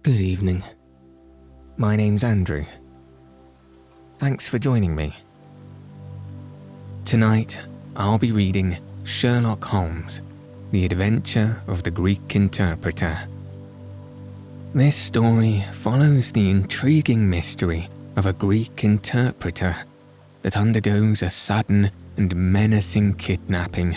Good evening. My name's Andrew. Thanks for joining me. Tonight, I'll be reading Sherlock Holmes, The Adventure of the Greek Interpreter. This story follows the intriguing mystery of a Greek interpreter that undergoes a sudden and menacing kidnapping.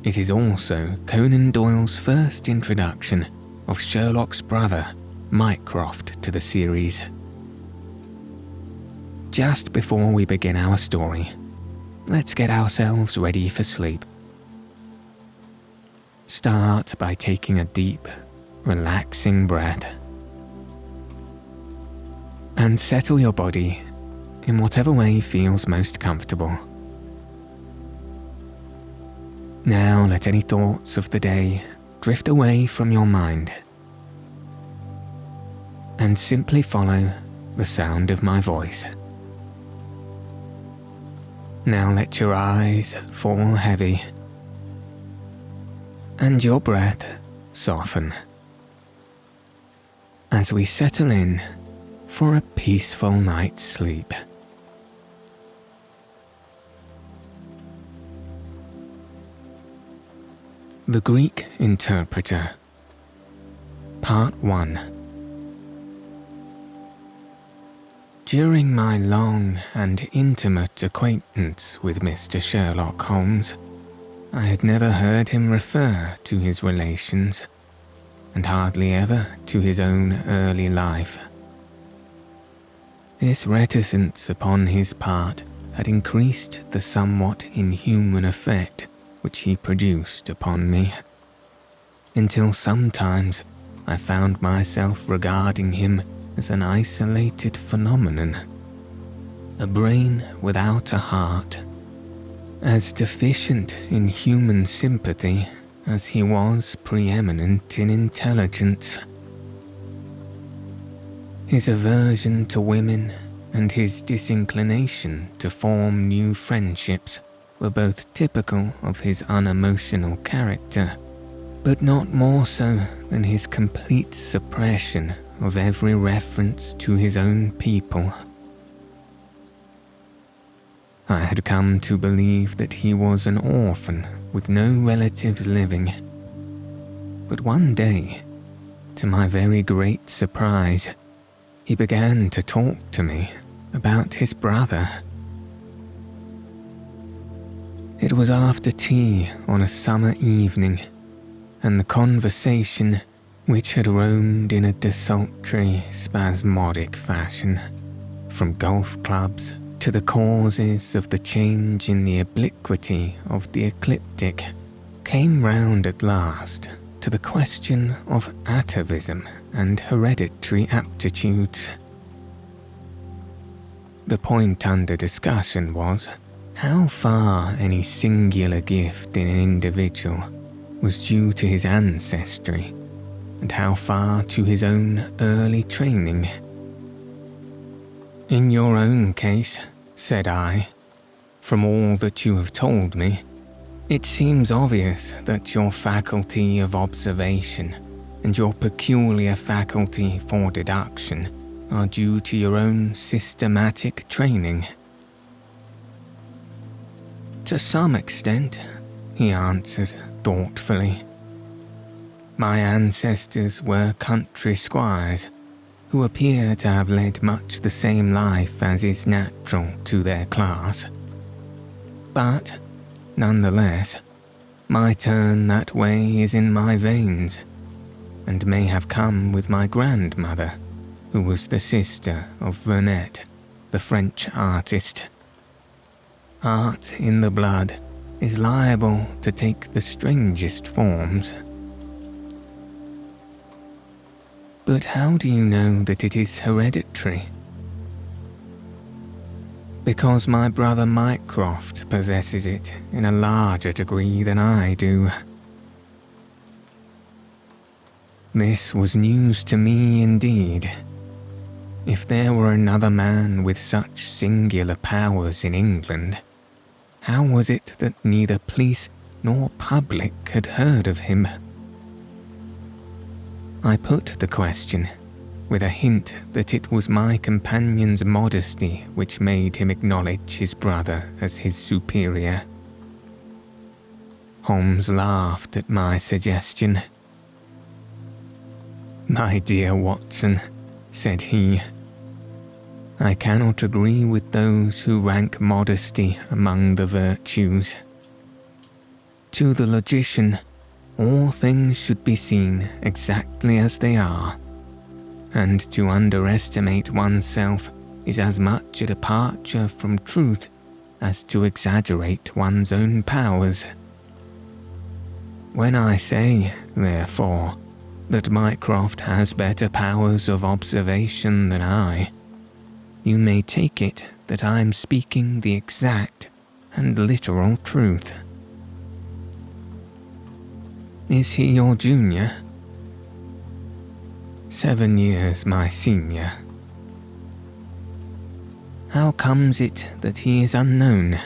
It is also Conan Doyle's first introduction of Sherlock's brother, Mycroft, to the series. Just before we begin our story, let's get ourselves ready for sleep. Start by taking a deep, relaxing breath. And settle your body in whatever way feels most comfortable. Now let any thoughts of the day drift away from your mind and simply follow the sound of my voice. Now let your eyes fall heavy and your breath soften as we settle in for a peaceful night's sleep. The Greek Interpreter, Part 1. During my long and intimate acquaintance with Mr. Sherlock Holmes, I had never heard him refer to his relations, and hardly ever to his own early life. This reticence upon his part had increased the somewhat inhuman effect which he produced upon me, until sometimes I found myself regarding him as an isolated phenomenon, a brain without a heart, as deficient in human sympathy as he was preeminent in intelligence. His aversion to women and his disinclination to form new friendships were both typical of his unemotional character, but not more so than his complete suppression of every reference to his own people. I had come to believe that he was an orphan with no relatives living. But one day, to my very great surprise, he began to talk to me about his brother. It was after tea on a summer evening, and the conversation, which had roamed in a desultory, spasmodic fashion, from golf clubs to the causes of the change in the obliquity of the ecliptic, came round at last to the question of atavism and hereditary aptitudes. The point under discussion was how far any singular gift in an individual was due to his ancestry, and how far to his own early training. In your own case, said I, from all that you have told me, it seems obvious that your faculty of observation and your peculiar faculty for deduction are due to your own systematic training. To some extent, he answered thoughtfully. My ancestors were country squires who appear to have led much the same life as is natural to their class. But, nonetheless, my turn that way is in my veins, and may have come with my grandmother, who was the sister of Vernet, the French artist. Art in the blood is liable to take the strangest forms. But how do you know that it is hereditary? Because my brother Mycroft possesses it in a larger degree than I do. This was news to me indeed. If there were another man with such singular powers in England, how was it that neither police nor public had heard of him? I put the question, with a hint that it was my companion's modesty which made him acknowledge his brother as his superior. Holmes laughed at my suggestion. "My dear Watson," said he, "I cannot agree with those who rank modesty among the virtues. To the logician, all things should be seen exactly as they are, and to underestimate oneself is as much a departure from truth as to exaggerate one's own powers. When I say, therefore, that Mycroft has better powers of observation than I, you may take it that I am speaking the exact and literal truth." "Is he your junior?" "7 years my senior." "How comes it that he is unknown?"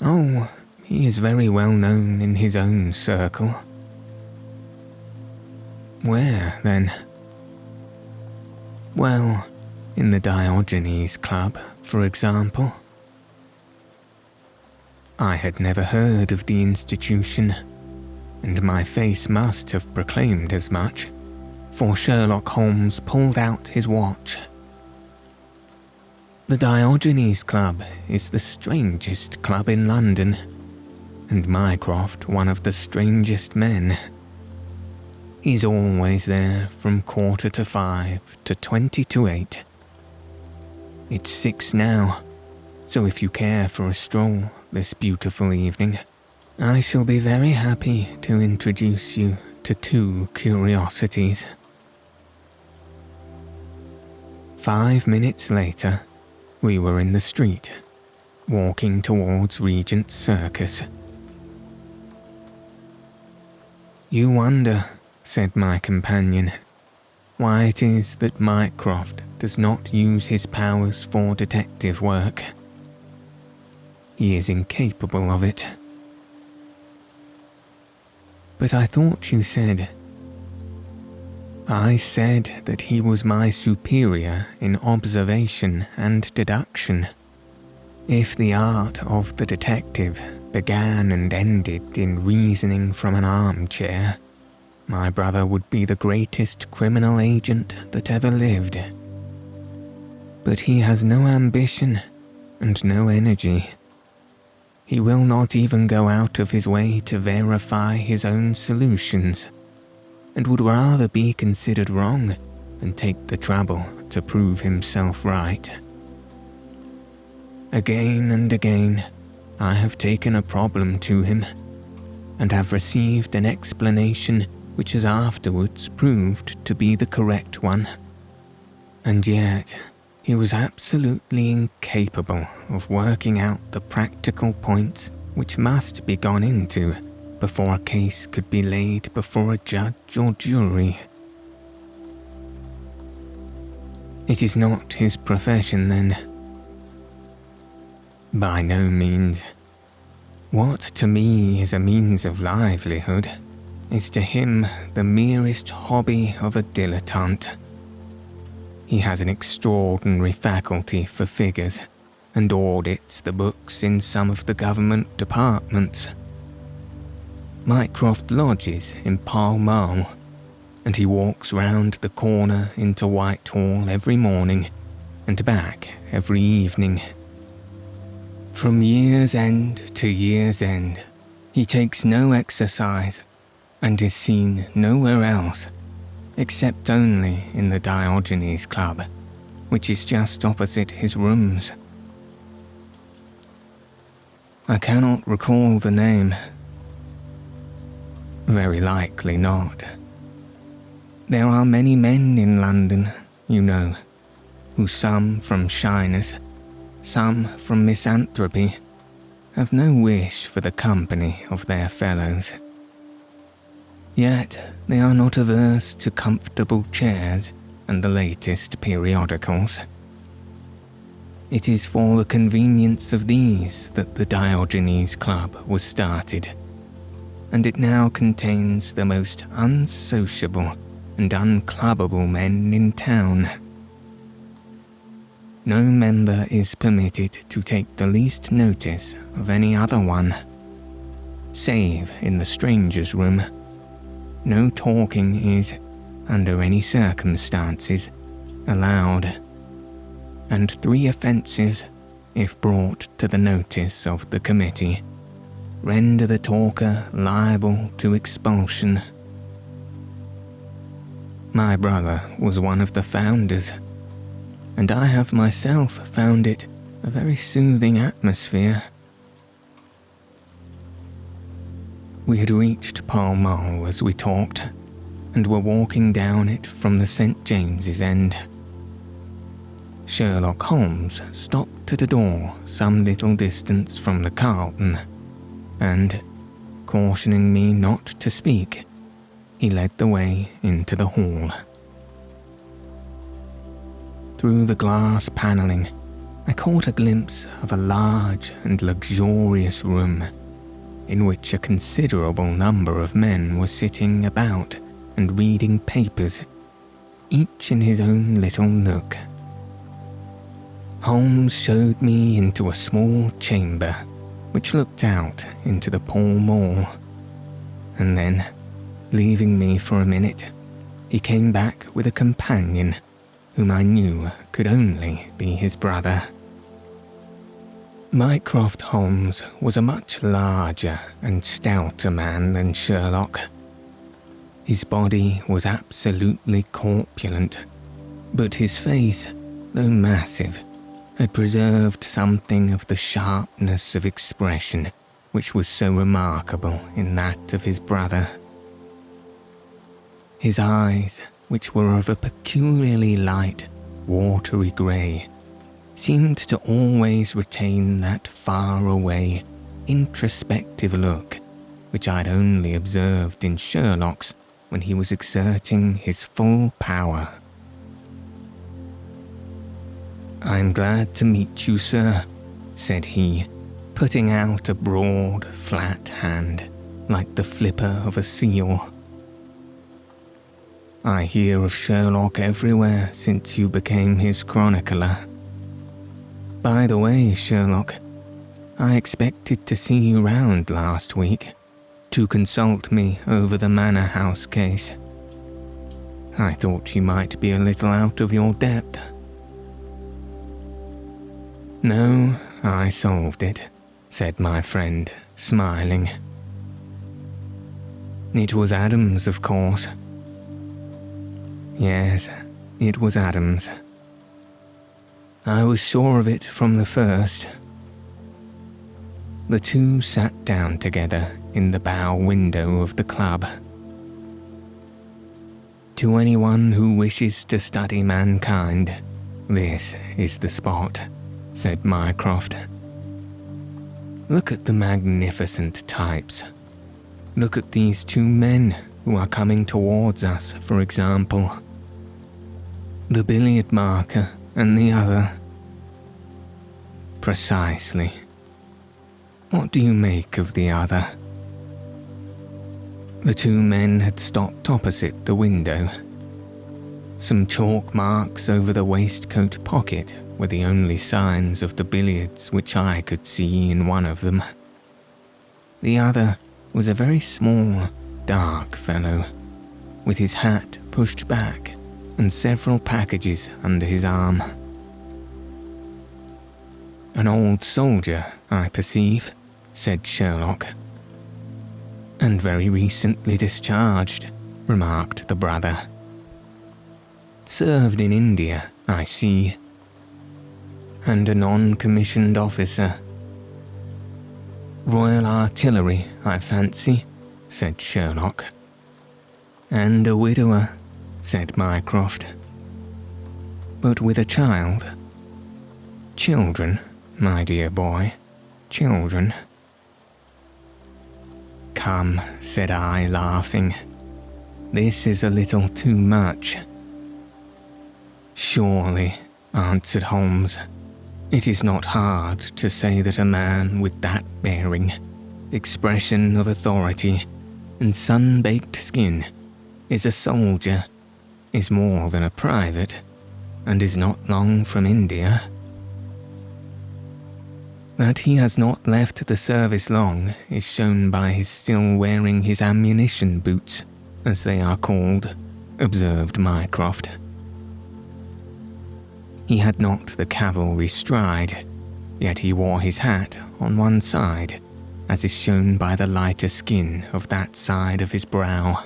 "Oh, he is very well known in his own circle." "Where, then?" "Well, in the Diogenes Club, for example." I had never heard of the institution, and my face must have proclaimed as much, for Sherlock Holmes pulled out his watch. "The Diogenes Club is the strangest club in London, and Mycroft one of the strangest men. He's always there from 5:15 to 8:20. It's 6 now, so if you care for a stroll this beautiful evening, I shall be very happy to introduce you to 2 curiosities." 5 minutes later, we were in the street, walking towards Regent's Circus. "You wonder," said my companion, "why it is that Mycroft does not use his powers for detective work. He is incapable of it." "But I thought you said—" "I said that he was my superior in observation and deduction. If the art of the detective began and ended in reasoning from an armchair, my brother would be the greatest criminal agent that ever lived. But he has no ambition and no energy. He will not even go out of his way to verify his own solutions, and would rather be considered wrong than take the trouble to prove himself right. Again and again, I have taken a problem to him, and have received an explanation which has afterwards proved to be the correct one. And yet, he was absolutely incapable of working out the practical points which must be gone into before a case could be laid before a judge or jury." "It is not his profession, then?" "By no means. What to me is a means of livelihood is to him the merest hobby of a dilettante. He has an extraordinary faculty for figures, and audits the books in some of the government departments. Mycroft lodges in Pall Mall, and he walks round the corner into Whitehall every morning, and back every evening. From year's end to year's end, he takes no exercise, and is seen nowhere else, except only in the Diogenes Club, which is just opposite his rooms." "I cannot recall the name." "Very likely not. There are many men in London, you know, who some from shyness, some from misanthropy, have no wish for the company of their fellows. Yet they are not averse to comfortable chairs and the latest periodicals. It is for the convenience of these that the Diogenes Club was started, and it now contains the most unsociable and unclubbable men in town. No member is permitted to take the least notice of any other one, save in the strangers' room. No talking is, under any circumstances, allowed, and 3 offences, if brought to the notice of the committee, render the talker liable to expulsion. My brother was one of the founders, and I have myself found it a very soothing atmosphere. We had reached Pall Mall as we talked, and were walking down it from the St. James's End. Sherlock Holmes stopped at a door some little distance from the Carlton, and, cautioning me not to speak, he led the way into the hall. Through the glass panelling, I caught a glimpse of a large and luxurious room, in which a considerable number of men were sitting about and reading papers, each in his own little nook. Holmes showed me into a small chamber which looked out into the Pall Mall, and then, leaving me for a minute, he came back with a companion whom I knew could only be his brother. Mycroft Holmes was a much larger and stouter man than Sherlock. His body was absolutely corpulent, but his face, though massive, had preserved something of the sharpness of expression which was so remarkable in that of his brother. His eyes, which were of a peculiarly light, watery grey, seemed to always retain that far-away, introspective look which I'd only observed in Sherlock's when he was exerting his full power. "I'm glad to meet you, sir," said he, putting out a broad, flat hand, like the flipper of a seal. "I hear of Sherlock everywhere since you became his chronicler. By the way, Sherlock, I expected to see you round last week to consult me over the Manor House case. I thought you might be a little out of your depth." "No, I solved it," said my friend, smiling. "It was Adams, of course." "Yes, it was Adams. I was sure of it from the first." The two sat down together in the bow window of the club. "To anyone who wishes to study mankind, this is the spot," said Mycroft. "Look at the magnificent types. Look at these 2 men who are coming towards us, for example. The billiard marker and the other." "Precisely. What do you make of the other?" The 2 men had stopped opposite the window. Some chalk marks over the waistcoat pocket were the only signs of the billiards which I could see in one of them. The other was a very small, dark fellow, with his hat pushed back and several packages under his arm. "An old soldier, I perceive," said Sherlock. "And very recently discharged," remarked the brother. "Served in India, I see. And a non-commissioned officer." "Royal Artillery, I fancy," said Sherlock. "And a widower," said Mycroft. "But with a child?" "Children, my dear boy, children." "Come," said I, laughing. "This is a little too much." "Surely," answered Holmes, "it is not hard to say that a man with that bearing, expression of authority, and sun-baked skin, is a soldier, is more than a private, and is not long from India. That he has not left the service long is shown by his still wearing his ammunition boots, as they are called, observed Mycroft. He had not the cavalry stride, yet he wore his hat on one side, as is shown by the lighter skin of that side of his brow.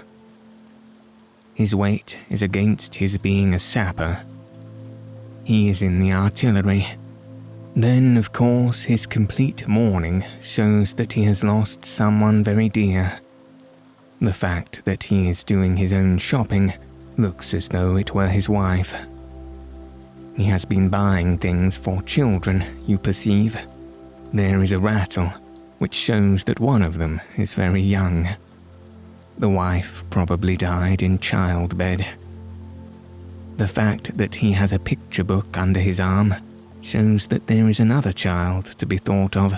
His weight is against his being a sapper. He is in the artillery. Then, of course, his complete mourning shows that he has lost someone very dear. The fact that he is doing his own shopping looks as though it were his wife. He has been buying things for children, you perceive. There is a rattle, which shows that one of them is very young. The wife probably died in childbed. The fact that he has a picture book under his arm shows that there is another child to be thought of.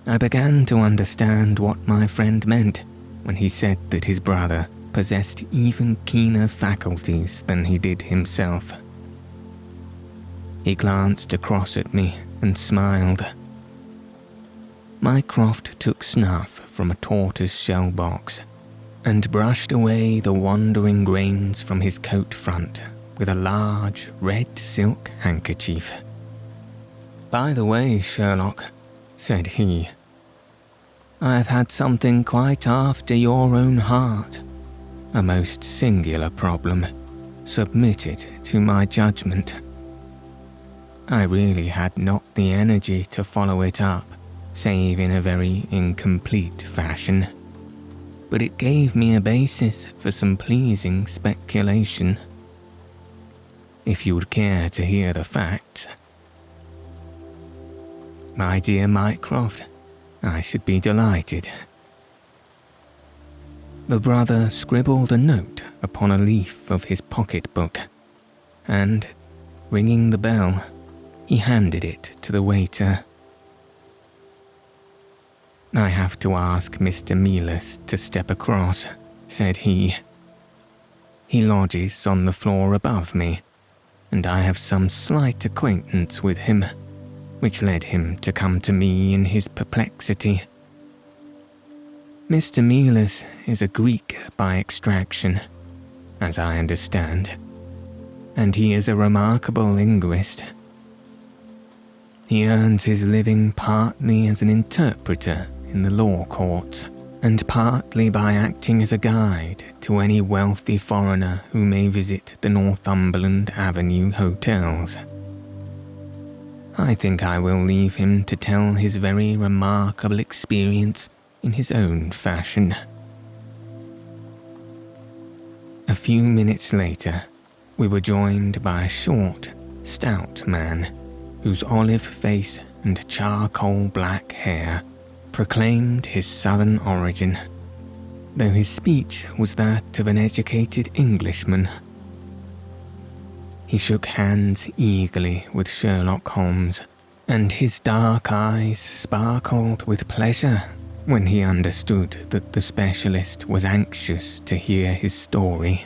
I began to understand what my friend meant when he said that his brother possessed even keener faculties than he did himself. He glanced across at me and smiled. Mycroft took snuff from a tortoise-shell box and brushed away the wandering grains from his coat front with a large red silk handkerchief. "By the way, Sherlock," said he, "I have had something quite after your own heart, a most singular problem, submitted to my judgment. I really had not the energy to follow it up, save in a very incomplete fashion, but it gave me a basis for some pleasing speculation. If you would care to hear the facts." "My dear Mycroft, I should be delighted." The brother scribbled a note upon a leaf of his pocket-book, and, ringing the bell, he handed it to the waiter. "I have to ask Mr. Melas to step across," said he. "He lodges on the floor above me, and I have some slight acquaintance with him, which led him to come to me in his perplexity. Mr. Melas is a Greek by extraction, as I understand, and he is a remarkable linguist. He earns his living partly as an interpreter in the law courts, and partly by acting as a guide to any wealthy foreigner who may visit the Northumberland Avenue hotels. I think I will leave him to tell his very remarkable experience in his own fashion." A few minutes later, we were joined by a short, stout man, whose olive face and charcoal black hair proclaimed his southern origin, though his speech was that of an educated Englishman. He shook hands eagerly with Sherlock Holmes, and his dark eyes sparkled with pleasure when he understood that the specialist was anxious to hear his story.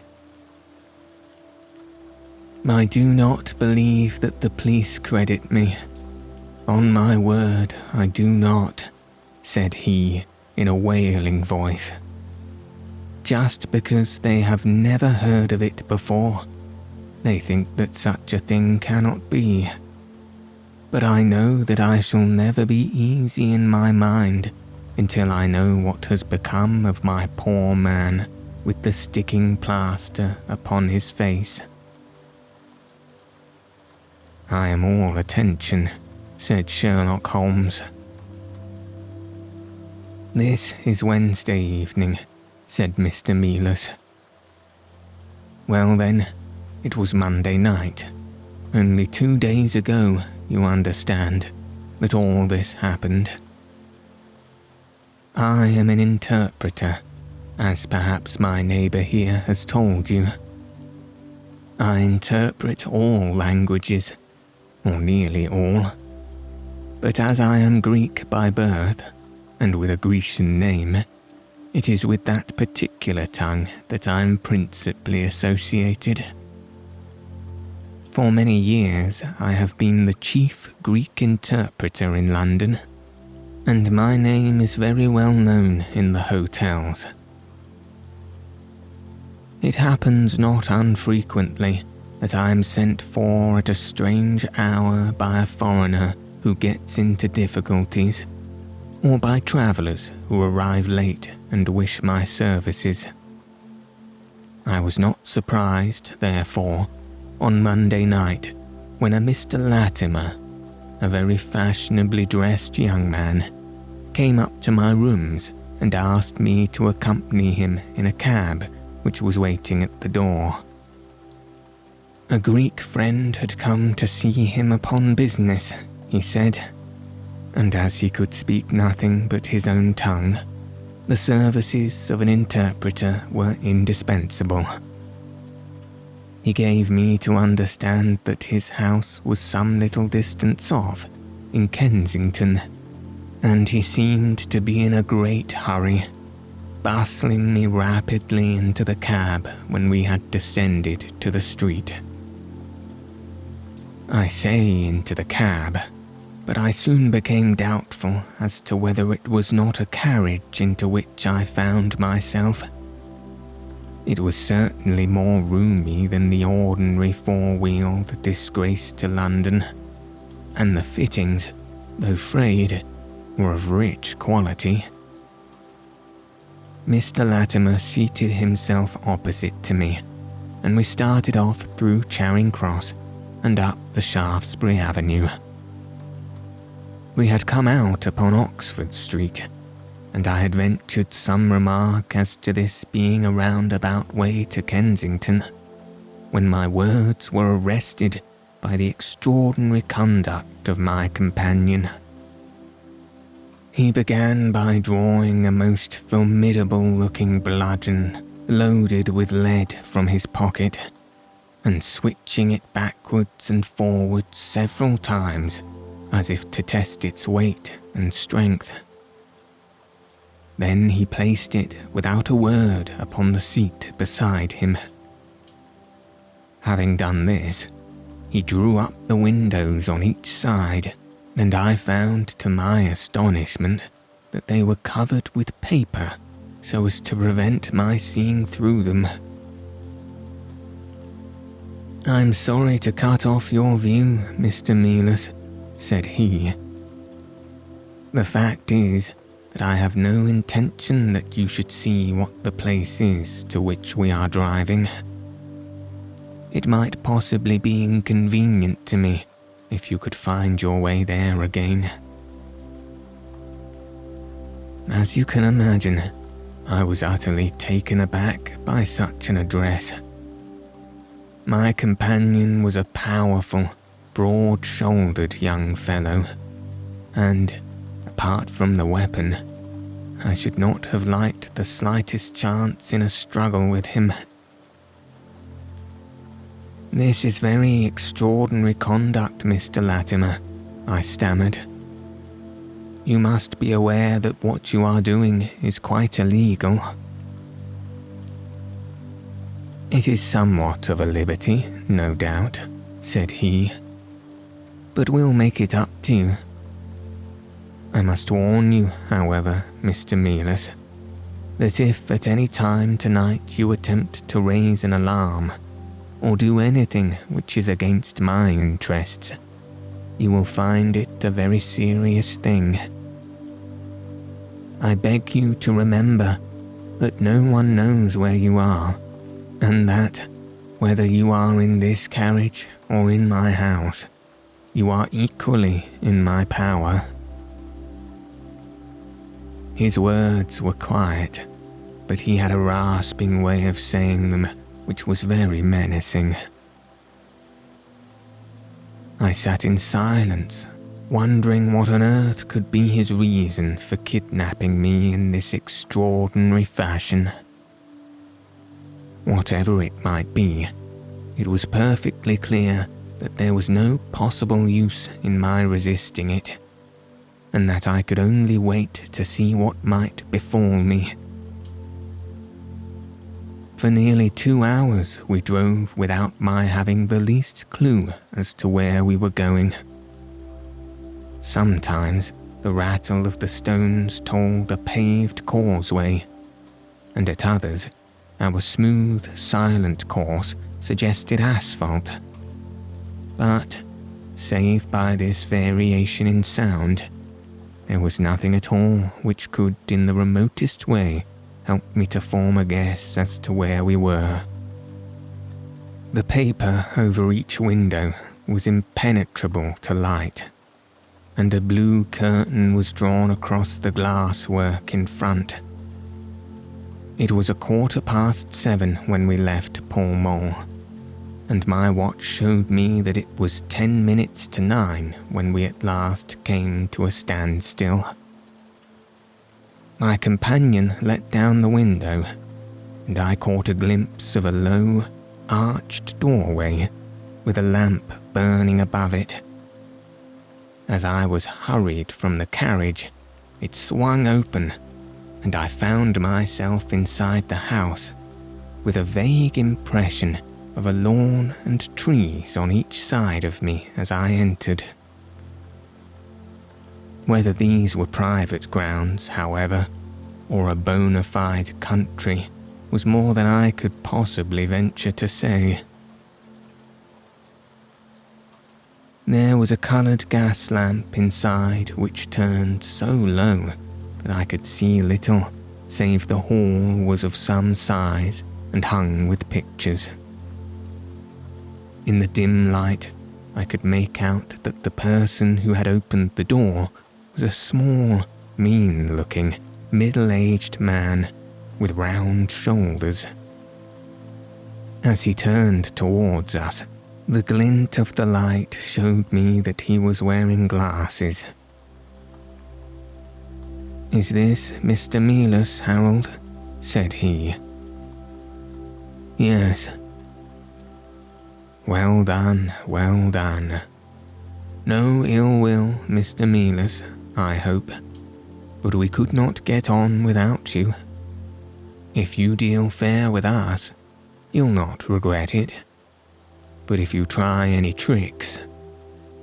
"I do not believe that the police credit me. On my word, I do not," said he in a wailing voice. "Just because they have never heard of it before, they think that such a thing cannot be. But I know that I shall never be easy in my mind until I know what has become of my poor man with the sticking plaster upon his face." "I am all attention," said Sherlock Holmes. "This is Wednesday evening," said Mr. Melas. "Well then, it was Monday night, only 2 days ago, you understand, that all this happened. I am an interpreter, as perhaps my neighbour here has told you. I interpret all languages, or nearly all. But as I am Greek by birth, and with a Grecian name, it is with that particular tongue that I am principally associated. For many years I have been the chief Greek interpreter in London, and my name is very well known in the hotels. It happens not unfrequently that I am sent for at a strange hour by a foreigner who gets into difficulties, or by travellers who arrive late and wish my services. I was not surprised, therefore, on Monday night when a Mr. Latimer, a very fashionably dressed young man, came up to my rooms and asked me to accompany him in a cab which was waiting at the door. A Greek friend had come to see him upon business, he said, and as he could speak nothing but his own tongue, the services of an interpreter were indispensable. He gave me to understand that his house was some little distance off, in Kensington, and he seemed to be in a great hurry, bustling me rapidly into the cab when we had descended to the street. I say into the cab, but I soon became doubtful as to whether it was not a carriage into which I found myself. It was certainly more roomy than the ordinary four-wheeled disgrace to London, and the fittings, though frayed, were of rich quality. Mr. Latimer seated himself opposite to me, and we started off through Charing Cross and up the Shaftesbury Avenue. We had come out upon Oxford Street, and I had ventured some remark as to this being a roundabout way to Kensington, when my words were arrested by the extraordinary conduct of my companion. He began by drawing a most formidable-looking bludgeon loaded with lead from his pocket, and switching it backwards and forwards several times as if to test its weight and strength. Then he placed it without a word upon the seat beside him. Having done this, he drew up the windows on each side, and I found to my astonishment that they were covered with paper so as to prevent my seeing through them. "I'm sorry to cut off your view, Mr. Melas," said he. "The fact is that I have no intention that you should see what the place is to which we are driving. It might possibly be inconvenient to me if you could find your way there again." As you can imagine, I was utterly taken aback by such an address. My companion was a powerful, broad-shouldered young fellow, and, apart from the weapon, I should not have liked the slightest chance in a struggle with him. "This is very extraordinary conduct, Mr. Latimer," I stammered. "You must be aware that what you are doing is quite illegal." "It is somewhat of a liberty, no doubt," said he, "but we'll make it up to you. I must warn you, however, Mr. Melas, that if at any time tonight you attempt to raise an alarm, or do anything which is against my interests, you will find it a very serious thing. I beg you to remember that no one knows where you are, and that, whether you are in this carriage or in my house, you are equally in my power." His words were quiet, but he had a rasping way of saying them which was very menacing. I sat in silence, wondering what on earth could be his reason for kidnapping me in this extraordinary fashion. Whatever it might be, it was perfectly clear that there was no possible use in my resisting it, and that I could only wait to see what might befall me. For nearly 2 hours we drove without my having the least clue as to where we were going. Sometimes the rattle of the stones told a paved causeway, and at others our smooth, silent course suggested asphalt. But, save by this variation in sound, there was nothing at all which could in the remotest way help me to form a guess as to where we were. The paper over each window was impenetrable to light, and a blue curtain was drawn across the glasswork in front. It was 7:15 when we left Pall Mall, and my watch showed me that it was 10 minutes to 9 when we at last came to a standstill. My companion let down the window, and I caught a glimpse of a low, arched doorway with a lamp burning above it. As I was hurried from the carriage, it swung open, and I found myself inside the house, with a vague impression of a lawn and trees on each side of me as I entered. Whether these were private grounds, however, or a bona fide country, was more than I could possibly venture to say. There was a coloured gas lamp inside which turned so low that I could see little, save the hall was of some size and hung with pictures. In the dim light, I could make out that the person who had opened the door was a small, mean-looking, middle-aged man with round shoulders. As he turned towards us, the glint of the light showed me that he was wearing glasses. "Is this Mr. Melas, Harold?" said he. "Yes." "Well done, well done. No ill will, Mr. Melas, I hope, but we could not get on without you. If you deal fair with us, you'll not regret it. But if you try any tricks,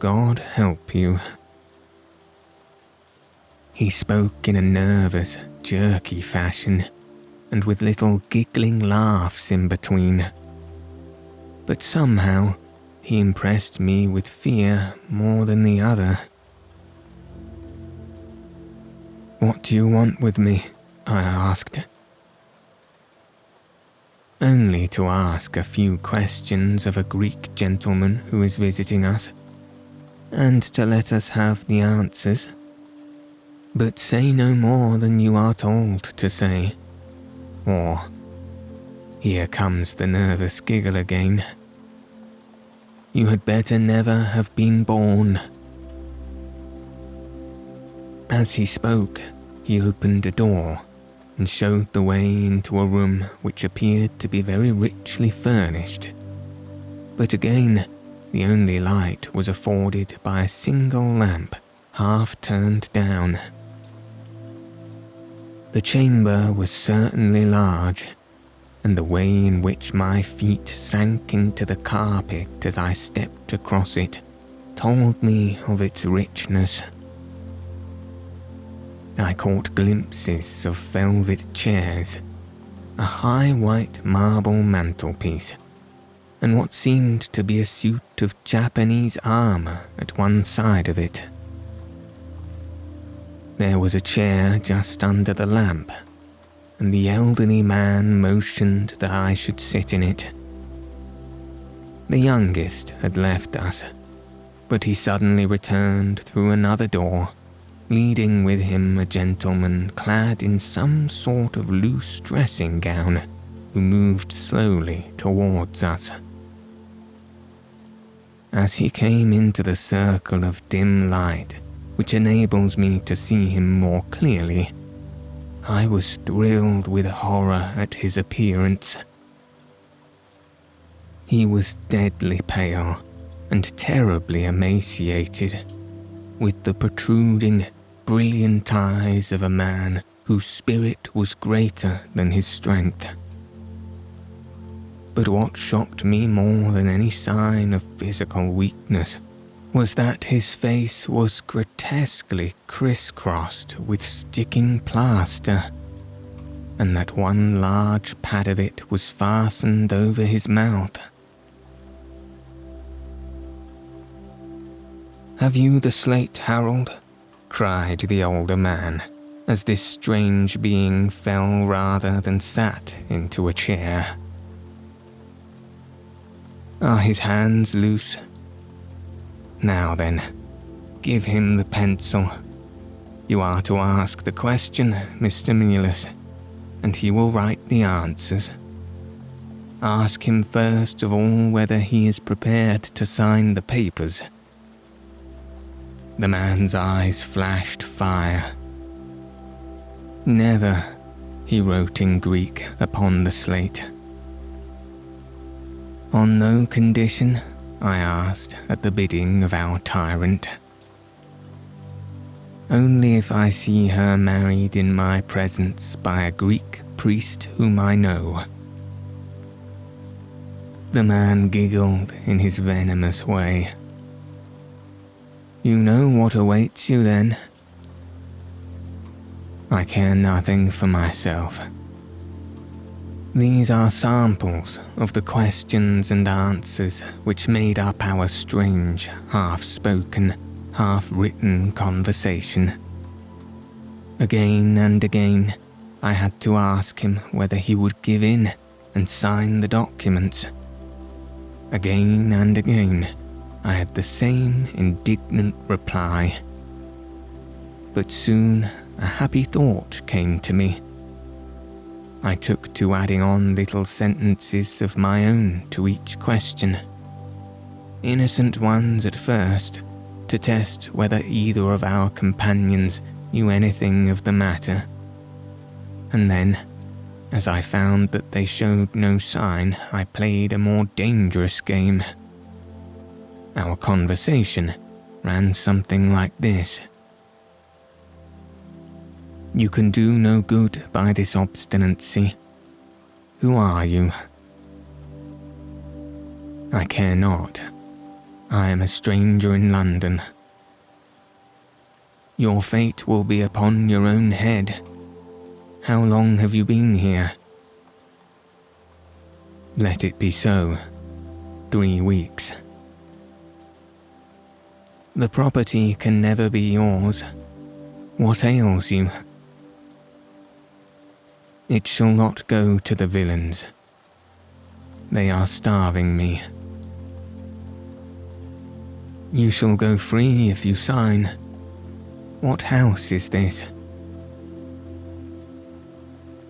God help you." He spoke in a nervous, jerky fashion, and with little giggling laughs in between. But somehow he impressed me with fear more than the other. "What do you want with me?" I asked. "Only to ask a few questions of a Greek gentleman who is visiting us, and to let us have the answers. But say no more than you are told to say, or..." Here comes the nervous giggle again. "You had better never have been born." As he spoke, he opened a door and showed the way into a room which appeared to be very richly furnished. But again, the only light was afforded by a single lamp half turned down. The chamber was certainly large, and the way in which my feet sank into the carpet as I stepped across it told me of its richness. I caught glimpses of velvet chairs, a high white marble mantelpiece, and what seemed to be a suit of Japanese armour at one side of it. There was a chair just under the lamp, and the elderly man motioned that I should sit in it. The youngest had left us, but he suddenly returned through another door, leading with him a gentleman clad in some sort of loose dressing gown, who moved slowly towards us. As he came into the circle of dim light, which enables me to see him more clearly, I was thrilled with horror at his appearance. He was deadly pale and terribly emaciated, with the protruding, brilliant eyes of a man whose spirit was greater than his strength. But what shocked me more than any sign of physical weakness was that his face was grotesquely crisscrossed with sticking plaster, and that one large pad of it was fastened over his mouth. "Have you the slate, Harold?" cried the older man, as this strange being fell rather than sat into a chair. "Are his hands loose? Now then, give him the pencil. You are to ask the question, Mr. Melas, and he will write the answers. Ask him first of all whether he is prepared to sign the papers." The man's eyes flashed fire. "Never," he wrote in Greek upon the slate. "On no condition?" I asked at the bidding of our tyrant. "Only if I see her married in my presence by a Greek priest whom I know." The man giggled in his venomous way. "You know what awaits you then?" "I care nothing for myself. These are samples of the questions and answers which made up our strange, half-spoken, half-written conversation. Again and again, I had to ask him whether he would give in and sign the documents. Again and again, I had the same indignant reply. But soon a happy thought came to me. I took to adding on little sentences of my own to each question. Innocent ones at first, to test whether either of our companions knew anything of the matter. And then, as I found that they showed no sign, I played a more dangerous game. Our conversation ran something like this. "You can do no good by this obstinacy. Who are you?" "I care not. I am a stranger in London." "Your fate will be upon your own head. How long have you been here?" "Let it be so. 3 weeks." "The property can never be yours. What ails you?" "It shall not go to the villains. They are starving me." "You shall go free if you sign. What house is this?"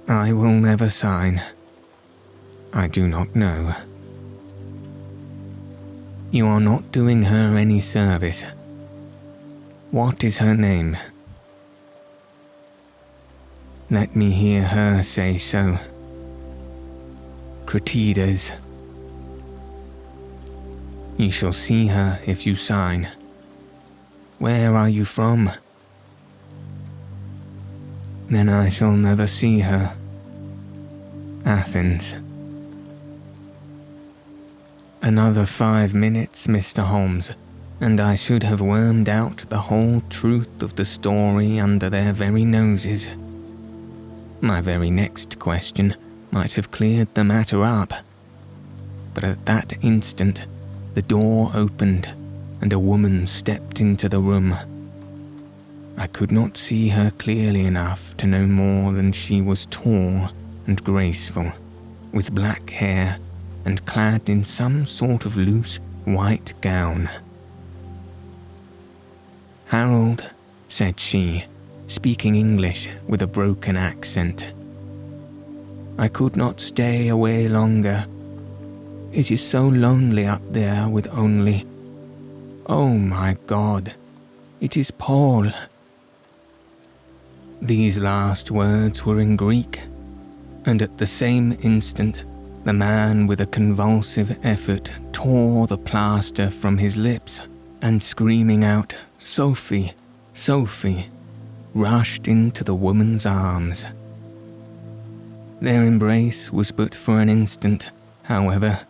"I will never sign. I do not know." "You are not doing her any service. What is her name?" "Let me hear her say so." "Cratides." "You shall see her if you sign. Where are you from?" "Then I shall never see her." "Athens." Another 5 minutes, Mr. Holmes, and I should have wormed out the whole truth of the story under their very noses. My very next question might have cleared the matter up. But at that instant, the door opened and a woman stepped into the room. I could not see her clearly enough to know more than she was tall and graceful, with black hair and clad in some sort of loose white gown. "Harold," said she, speaking English with a broken accent, "I could not stay away longer. It is so lonely up there with only... Oh my God, it is Paul." These last words were in Greek, and at the same instant, the man with a convulsive effort tore the plaster from his lips, and screaming out, "Sophie, Sophie," rushed into the woman's arms. Their embrace was but for an instant, however,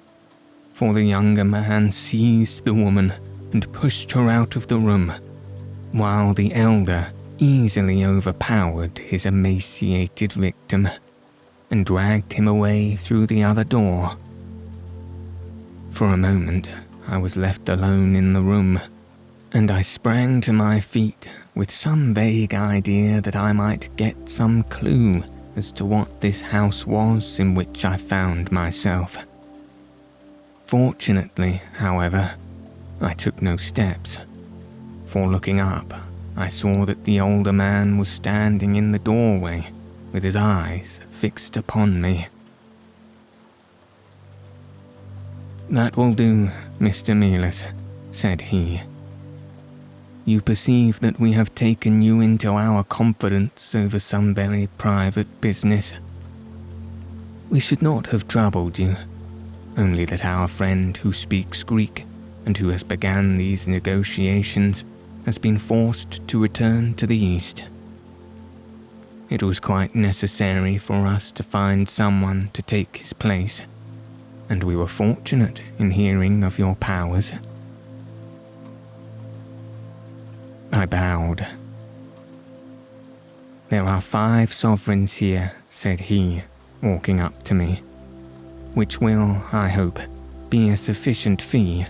for the younger man seized the woman and pushed her out of the room, while the elder easily overpowered his emaciated victim and dragged him away through the other door. For a moment, I was left alone in the room, and I sprang to my feet with some vague idea that I might get some clue as to what this house was in which I found myself. Fortunately, however, I took no steps, for looking up, I saw that the older man was standing in the doorway with his eyes fixed upon me. "That will do, Mr. Melas," said he. "You perceive that we have taken you into our confidence over some very private business. We should not have troubled you, only that our friend who speaks Greek and who has begun these negotiations has been forced to return to the East. It was quite necessary for us to find someone to take his place, and we were fortunate in hearing of your powers." I bowed. "There are 5 sovereigns here," said he, walking up to me, "which will, I hope, be a sufficient fee.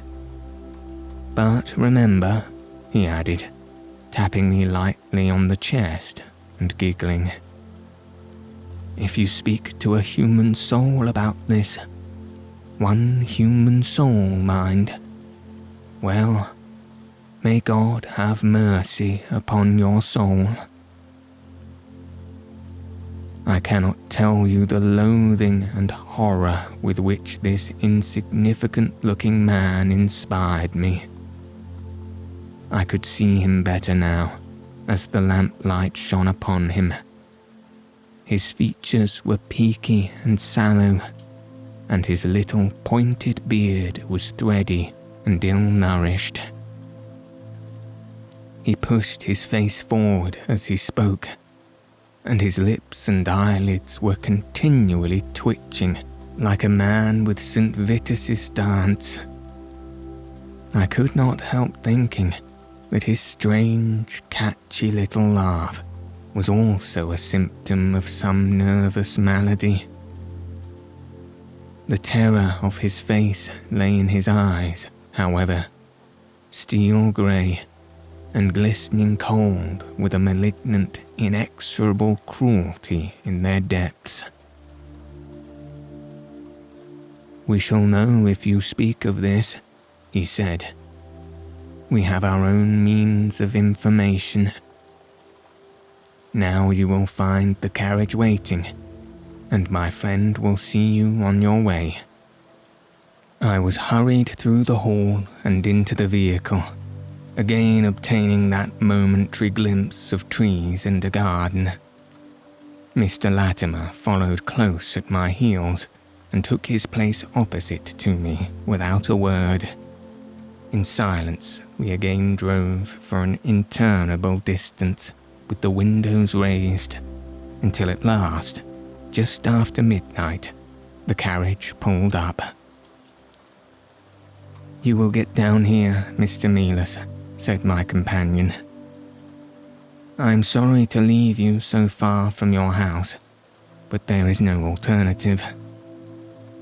But remember," he added, tapping me lightly on the chest and giggling, "if you speak to a human soul about this, one human soul, mind, well, may God have mercy upon your soul." I cannot tell you the loathing and horror with which this insignificant-looking man inspired me. I could see him better now, as the lamplight shone upon him. His features were peaky and sallow, and his little pointed beard was thready and ill-nourished. He pushed his face forward as he spoke, and his lips and eyelids were continually twitching like a man with St. Vitus's dance. I could not help thinking that his strange, catchy little laugh was also a symptom of some nervous malady. The terror of his face lay in his eyes, however, steel grey and glistening cold with a malignant, inexorable cruelty in their depths. "We shall know if you speak of this," he said. "We have our own means of information. Now you will find the carriage waiting, and my friend will see you on your way." I was hurried through the hall and into the vehicle, again obtaining that momentary glimpse of trees and a garden. Mr. Latimer followed close at my heels and took his place opposite to me without a word. In silence, we again drove for an interminable distance with the windows raised, until at last, just after midnight, the carriage pulled up. "You will get down here, Mr. Melas," said my companion. "I am sorry to leave you so far from your house, but there is no alternative.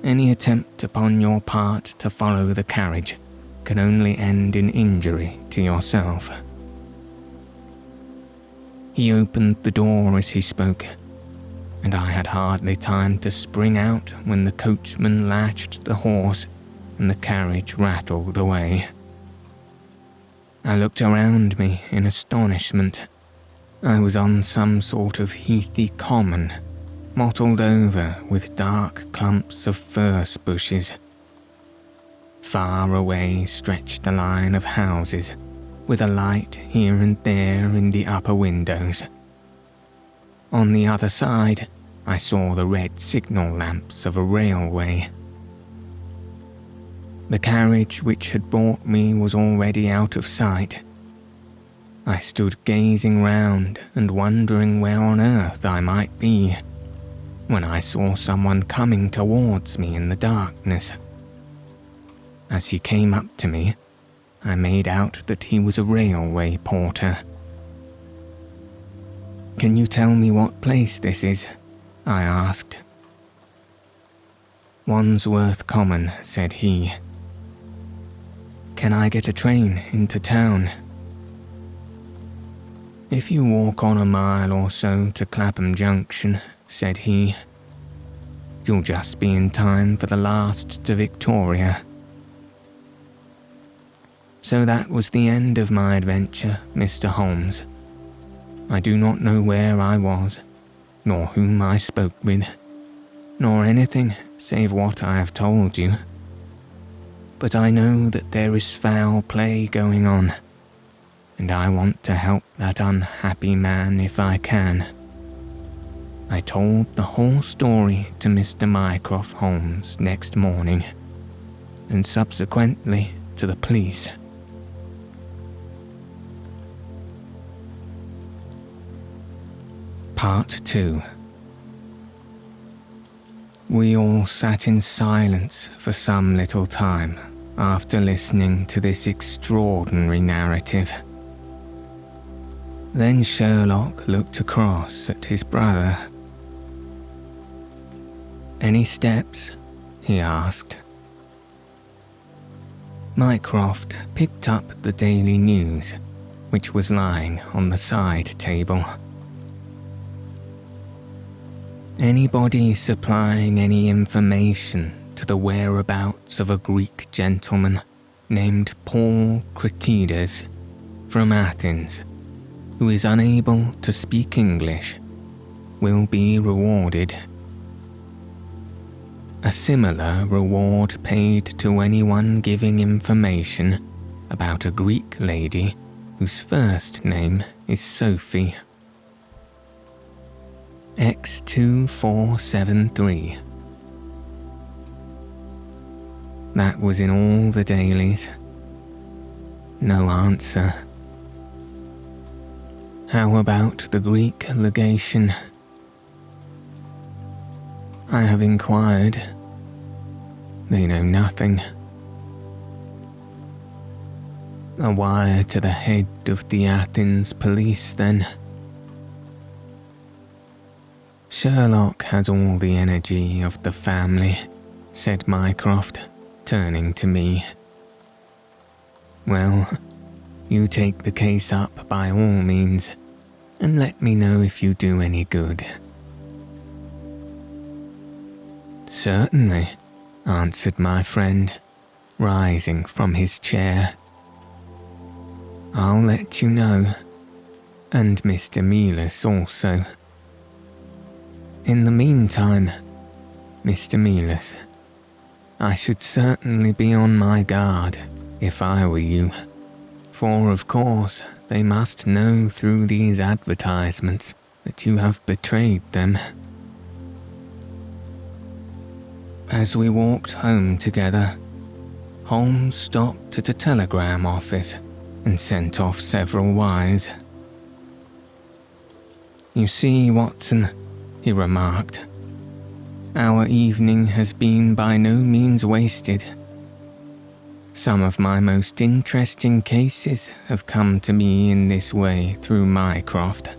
Any attempt upon your part to follow the carriage can only end in injury to yourself." He opened the door as he spoke, and I had hardly time to spring out when the coachman latched the horse and the carriage rattled away. I looked around me in astonishment. I was on some sort of heathy common, mottled over with dark clumps of furze bushes. Far away stretched a line of houses, with a light here and there in the upper windows. On the other side, I saw the red signal lamps of a railway. The carriage which had brought me was already out of sight. I stood gazing round and wondering where on earth I might be, when I saw someone coming towards me in the darkness. As he came up to me, I made out that he was a railway porter. "Can you tell me what place this is?" I asked. "Wandsworth Common," said he. "Can I get a train into town?" "If you walk on a mile or so to Clapham Junction," said he, "you'll just be in time for the last to Victoria." So that was the end of my adventure, Mr. Holmes. I do not know where I was, nor whom I spoke with, nor anything save what I have told you. But I know that there is foul play going on, and I want to help that unhappy man if I can. I told the whole story to Mr. Mycroft Holmes next morning, and subsequently to the police. Part 2. We all sat in silence for some little time after listening to this extraordinary narrative. Then Sherlock looked across at his brother. "Any steps?" he asked. Mycroft picked up the Daily News, which was lying on the side table. "Anybody supplying any information to the whereabouts of a Greek gentleman named Paul Cratides from Athens, who is unable to speak English, will be rewarded. A similar reward paid to anyone giving information about a Greek lady whose first name is Sophie. X2473. That was in all the dailies. No answer. How about the Greek legation? I have inquired. They know nothing. A wire to the head of the Athens police, then. Sherlock has all the energy of the family, said Mycroft, turning to me. Well, you take the case up by all means, and let me know if you do any good. Certainly, answered my friend, rising from his chair. I'll let you know, and Mr. Melas also. In the meantime, Mr. Melas, I should certainly be on my guard if I were you, for of course they must know through these advertisements that you have betrayed them. As we walked home together, Holmes stopped at a telegram office and sent off several wires. You see, Watson, he remarked, our evening has been by no means wasted. Some of my most interesting cases have come to me in this way through Mycroft.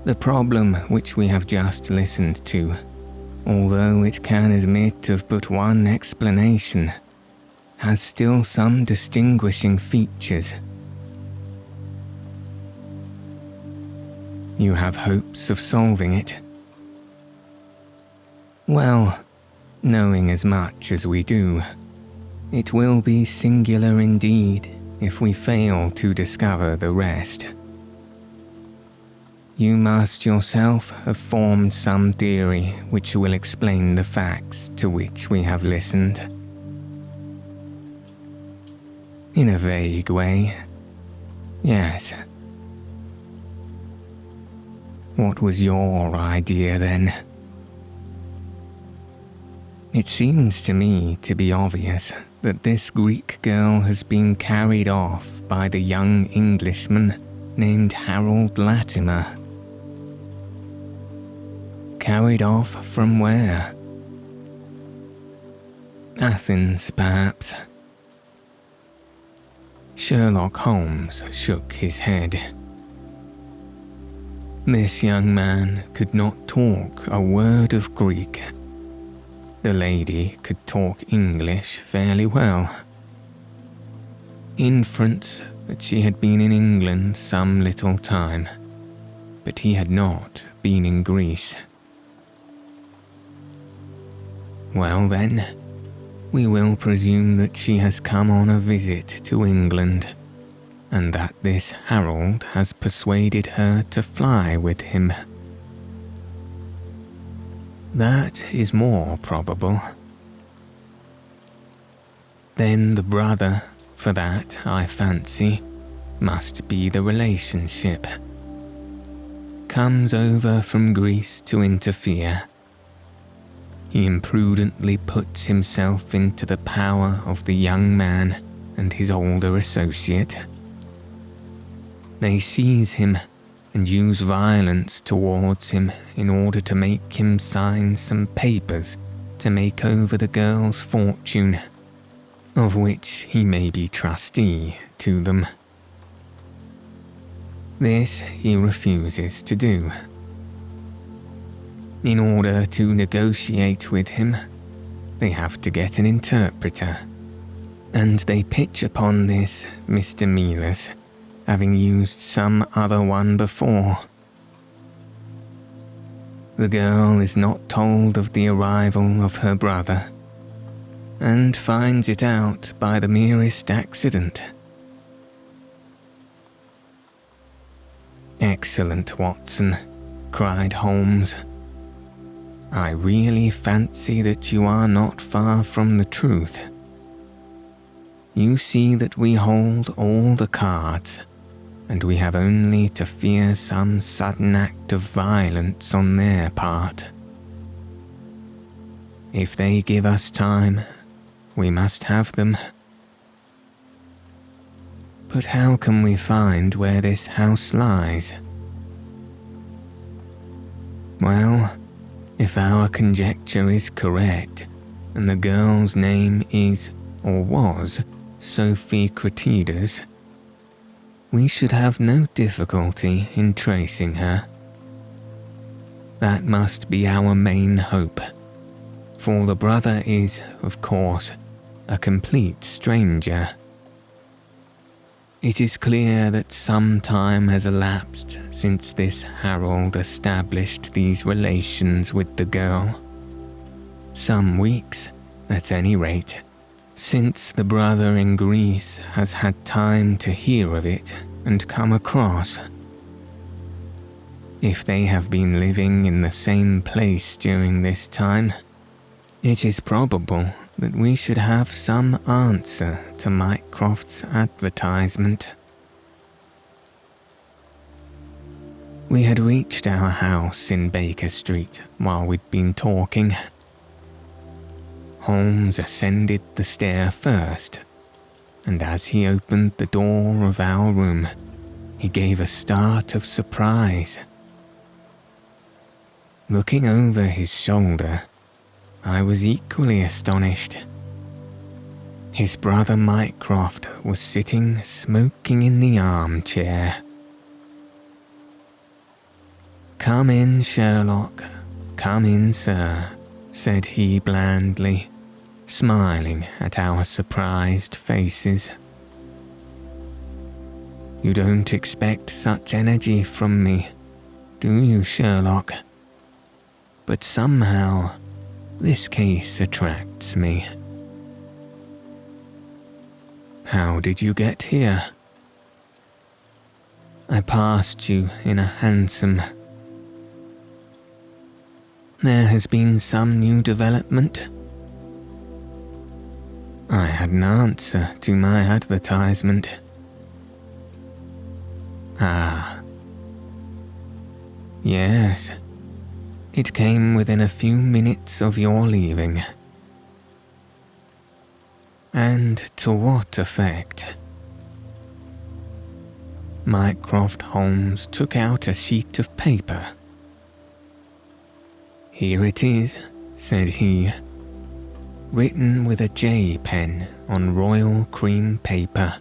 The problem which we have just listened to, although it can admit of but one explanation, has still some distinguishing features. You have hopes of solving it? Well, knowing as much as we do, it will be singular indeed if we fail to discover the rest. You must yourself have formed some theory which will explain the facts to which we have listened. In a vague way, yes. What was your idea then? It seems to me to be obvious that this Greek girl has been carried off by the young Englishman named Harold Latimer. Carried off from where? Athens, perhaps. Sherlock Holmes shook his head. This young man could not talk a word of Greek. The lady could talk English fairly well. Inference that she had been in England some little time, but he had not been in Greece. Well then, we will presume that she has come on a visit to England, and that this Harold has persuaded her to fly with him. That is more probable. Then the brother, for that, I fancy, must be the relationship. Comes over from Greece to interfere. He imprudently puts himself into the power of the young man and his older associate. They seize him and use violence towards him in order to make him sign some papers to make over the girl's fortune, of which he may be trustee to them. This he refuses to do. In order to negotiate with him, they have to get an interpreter, and they pitch upon this Mr. Melas, having used some other one before. The girl is not told of the arrival of her brother, and finds it out by the merest accident. "Excellent, Watson," cried Holmes. "I really fancy that you are not far from the truth. You see that we hold all the cards, and we have only to fear some sudden act of violence on their part. If they give us time, we must have them. But how can we find where this house lies? Well, if our conjecture is correct, and the girl's name is, or was, Sophie Cratides, we should have no difficulty in tracing her. That must be our main hope, for the brother is, of course, a complete stranger. It is clear that some time has elapsed since this Harold established these relations with the girl. Some weeks, at any rate, since the brother in Greece has had time to hear of it and come across. If they have been living in the same place during this time, it is probable that we should have some answer to Mycroft's advertisement. We had reached our house in Baker Street while we'd been talking. Holmes ascended the stair first, and as he opened the door of our room, he gave a start of surprise. Looking over his shoulder, I was equally astonished. His brother Mycroft was sitting smoking in the armchair. "Come in, Sherlock, come in, sir," said he blandly, smiling at our surprised faces. "You don't expect such energy from me, do you, Sherlock? But somehow, this case attracts me." "How did you get here?" "I passed you in a hansom." "There has been some new development?" "I had an answer to my advertisement." "Ah." "Yes. It came within a few minutes of your leaving, And to what effect? Mycroft Holmes took out a sheet of paper. "Here it is," said he, "written with a J pen on royal cream paper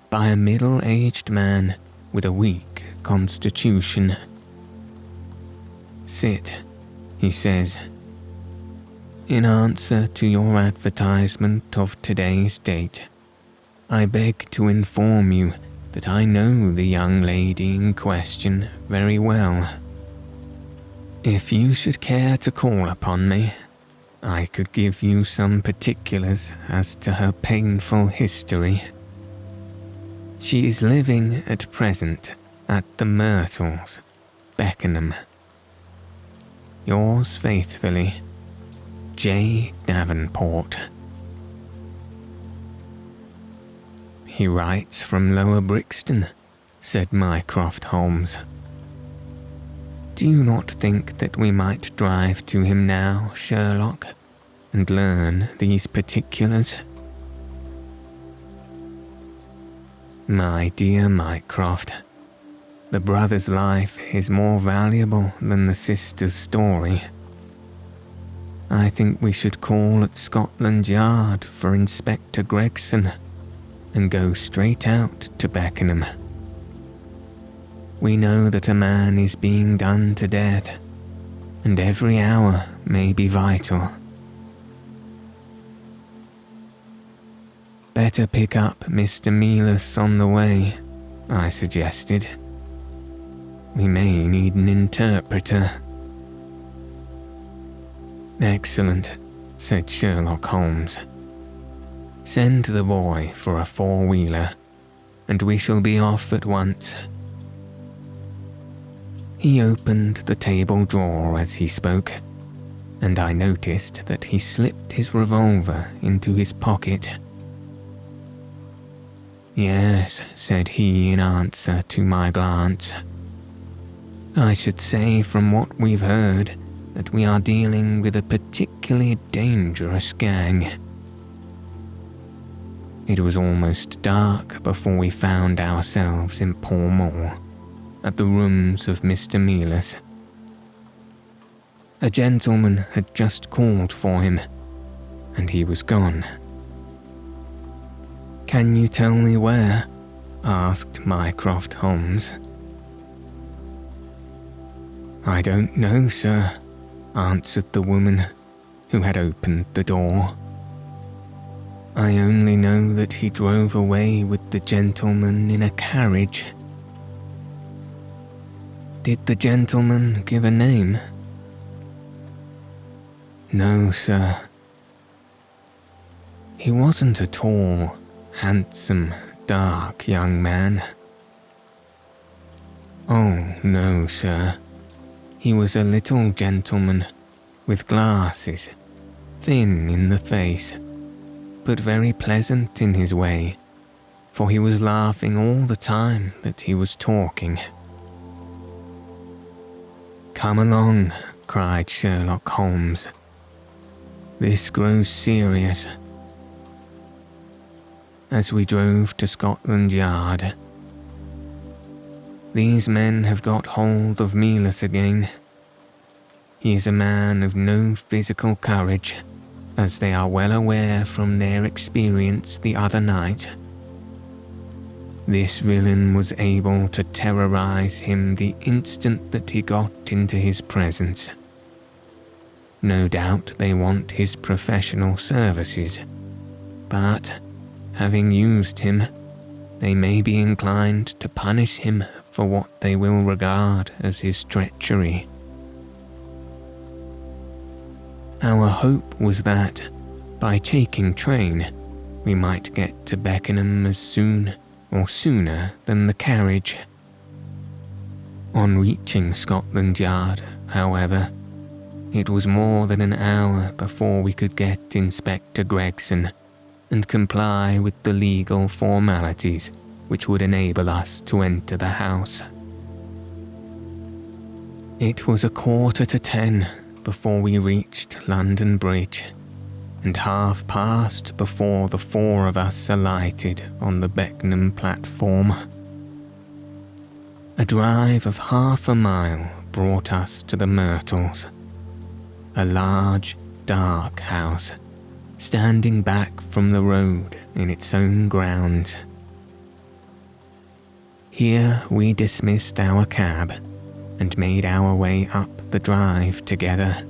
by a middle-aged man with a weak constitution. Sit," he says. "In answer to your advertisement of today's date, I beg to inform you that I know the young lady in question very well. If you should care to call upon me, I could give you some particulars as to her painful history. She is living at present at the Myrtles, Beckenham. Yours faithfully, J. Davenport." "He writes from Lower Brixton," said Mycroft Holmes. "Do you not think that we might drive to him now, Sherlock, and learn these particulars?" "My dear Mycroft, the brother's life is more valuable than the sister's story. I think we should call at Scotland Yard for Inspector Gregson and go straight out to Beckenham. We know that a man is being done to death, and every hour may be vital. Better pick up Mr. Melas on the way," I suggested. "We may need an interpreter." "Excellent," said Sherlock Holmes. "Send the boy for a four-wheeler, and we shall be off at once." He opened the table drawer as he spoke, and I noticed that he slipped his revolver into his pocket. "Yes," said he in answer to my glance. "I should say from what we've heard that we are dealing with a particularly dangerous gang." It was almost dark before we found ourselves in Pall Mall, at the rooms of Mr. Melas. A gentleman had just called for him, and he was gone. "Can you tell me where?" asked Mycroft Holmes. "I don't know, sir," answered the woman who had opened the door. "I only know that he drove away with the gentleman in a carriage." "Did the gentleman give a name?" "No, sir." "He wasn't a tall, handsome, dark young man?" "Oh, no, sir. He was a little gentleman, with glasses, thin in the face, but very pleasant in his way, for he was laughing all the time that he was talking." "Come along," cried Sherlock Holmes. "This grows serious." As we drove to Scotland Yard, "These men have got hold of Melas again. He is a man of no physical courage, as they are well aware from their experience the other night. This villain was able to terrorize him the instant that he got into his presence. No doubt they want his professional services, but, having used him, they may be inclined to punish him for what they will regard as his treachery. Our hope was that, by taking train, we might get to Beckenham as soon or sooner than the carriage. On reaching Scotland Yard, however, it was more than an hour before we could get Inspector Gregson and comply with the legal formalities which would enable us to enter the house. It was 10:15 before we reached London Bridge, and half past before the four of us alighted on the Beckenham platform. A drive of half a mile brought us to the Myrtles, a large, dark house, standing back from the road in its own grounds. Here we dismissed our cab and made our way up the drive together.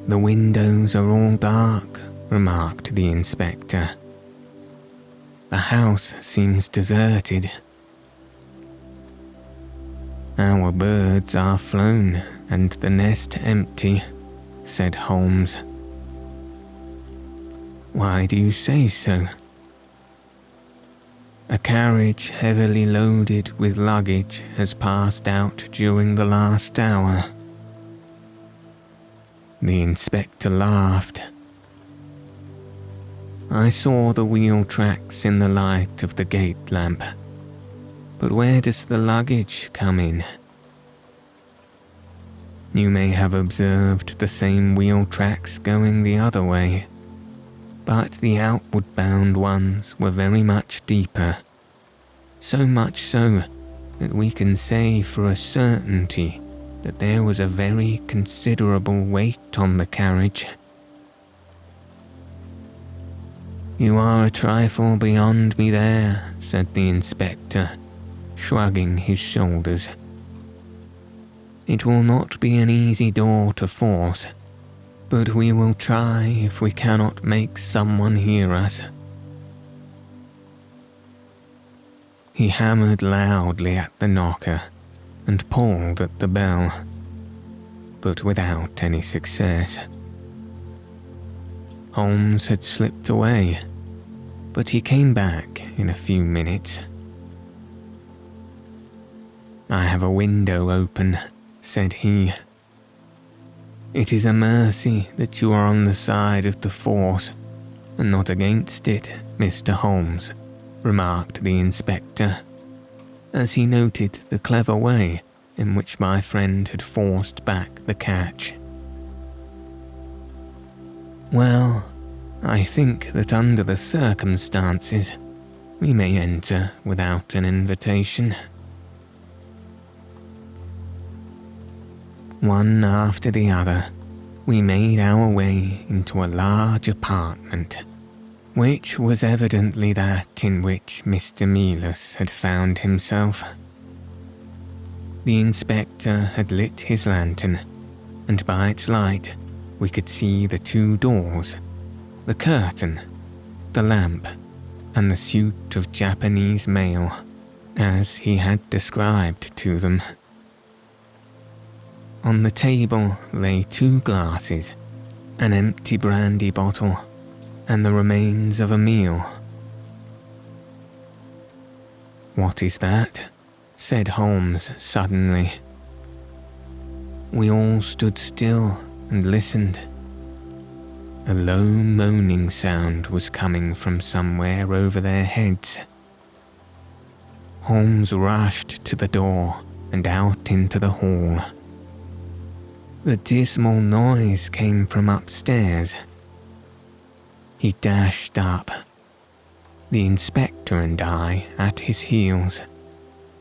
"The windows are all dark," remarked the inspector. "The house seems deserted." "Our birds are flown and the nest empty," said Holmes. "Why do you say so?" "A carriage heavily loaded with luggage has passed out during the last hour." The inspector laughed. "I saw the wheel tracks in the light of the gate lamp. But where does the luggage come in?" "You may have observed the same wheel tracks going the other way, but the outward-bound ones were very much deeper, so much so that we can say for a certainty that there was a very considerable weight on the carriage." "You are a trifle beyond me there," said the inspector, shrugging his shoulders. "It will not be an easy door to force, but we will try if we cannot make someone hear us." He hammered loudly at the knocker and pulled at the bell, but without any success. Holmes had slipped away, but he came back in a few minutes. "I have a window open," said he. "It is a mercy that you are on the side of the force and not against it, Mr. Holmes," remarked the inspector, as he noted the clever way in which my friend had forced back the catch. "Well, I think that under the circumstances, we may enter without an invitation." One after the other, we made our way into a large apartment, which was evidently that in which Mr. Melas had found himself. The inspector had lit his lantern, and by its light we could see the two doors, the curtain, the lamp, and the suit of Japanese mail, as he had described to them. On the table lay 2 glasses, an empty brandy bottle, and the remains of a meal. "What is that?" said Holmes suddenly. We all stood still and listened. A low moaning sound was coming from somewhere over their heads. Holmes rushed to the door and out into the hall. The dismal noise came from upstairs. He dashed up, the inspector and I at his heels,